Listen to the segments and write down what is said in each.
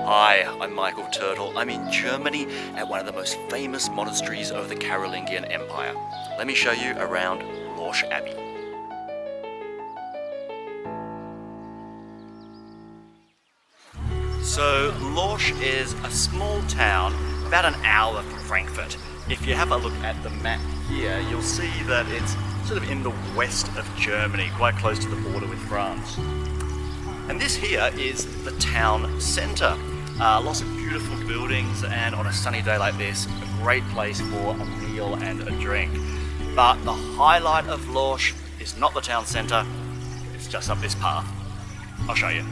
Hi, I'm Michael Turtle. I'm in Germany at one of the most famous monasteries of the Carolingian Empire. Let me show you around Lorsch Abbey. So Lorsch is a small town about an hour from Frankfurt. If you have a look at the map here, you'll see that it's sort of in the west of Germany, quite close to the border with France. And this here is the town centre. Lots of beautiful buildings, and on a sunny day like this, a great place for a meal and a drink. But the highlight of Lorsch is not the town centre, it's just up this path. I'll show you.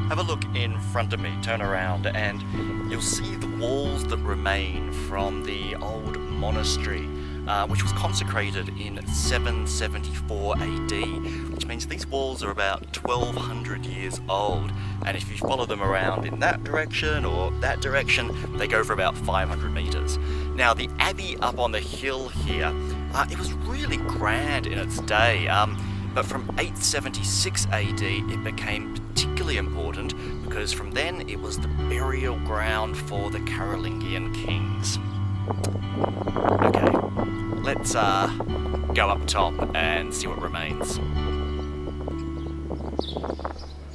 Have a look in front of me, turn around, and you'll see the walls that remain from the old monastery, which was consecrated in 774 AD, which means these walls are about 1200 years old. And if you follow them around in that direction or that direction, they go for about 500 meters. Now, the abbey up on the hill here, it was really grand in its day. But from 876 AD, it became particularly important because from then it was the burial ground for the Carolingian kings. Okay, let's go up top and see what remains.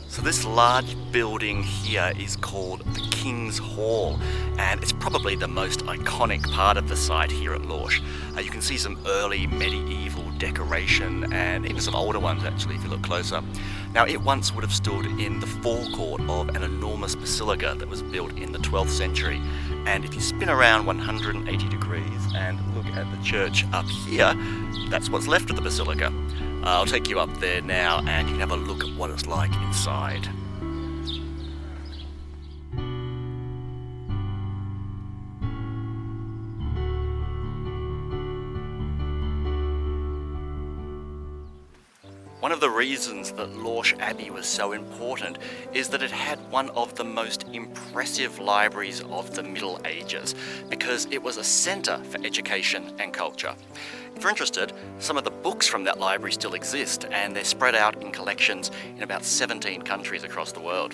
So this large building here is called the King's Hall, and it's probably the most iconic part of the site here at Lorsch. You can see some early medieval decoration and even some older ones actually if you look closer. Now, it once would have stood in the forecourt of an enormous basilica that was built in the 12th century, and if you spin around 180 degrees and look at the church up here, that's what's left of the basilica. I'll take you up there now and you can have a look at what it's like inside. One of the reasons that Lorsch Abbey was so important is that it had one of the most impressive libraries of the Middle Ages, because it was a centre for education and culture. If you're interested, some of the books from that library still exist, and they're spread out in collections in about 17 countries across the world.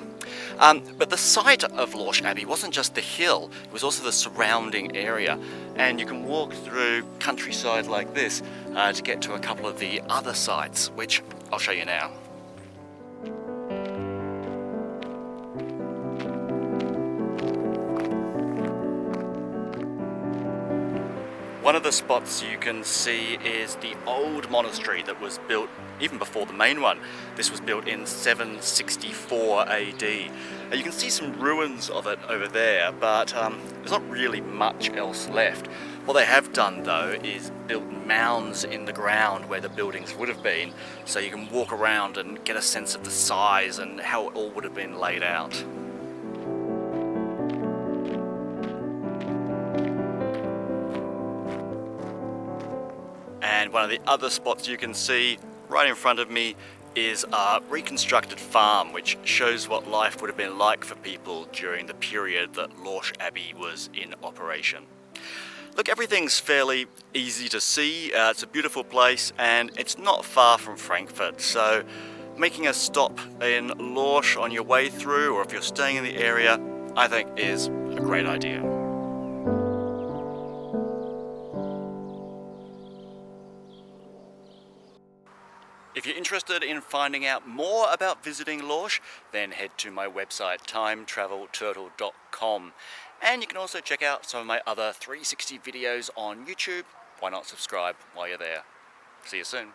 But the site of Lorsch Abbey wasn't just the hill, it was also the surrounding area, and you can walk through countryside like this to get to a couple of the other sites, which I'll show you now. One of the spots you can see is the old monastery that was built even before the main one. This was built in 764 AD. You can see some ruins of it over there, but there's not really much else left. What they have done though is built mounds in the ground where the buildings would have been, so you can walk around and get a sense of the size and how it all would have been laid out. And one of the other spots you can see right in front of me is a reconstructed farm, which shows what life would have been like for people during the period that Lorsch Abbey was in operation. Look, everything's fairly easy to see. It's a beautiful place and it's not far from Frankfurt, so making a stop in Lorsch on your way through, or if you're staying in the area, I think is a great idea. If you're interested in finding out more about visiting Lorsch, then head to my website timetravelturtle.com, and you can also check out some of my other 360 videos on YouTube. Why not subscribe while you're there? See you soon.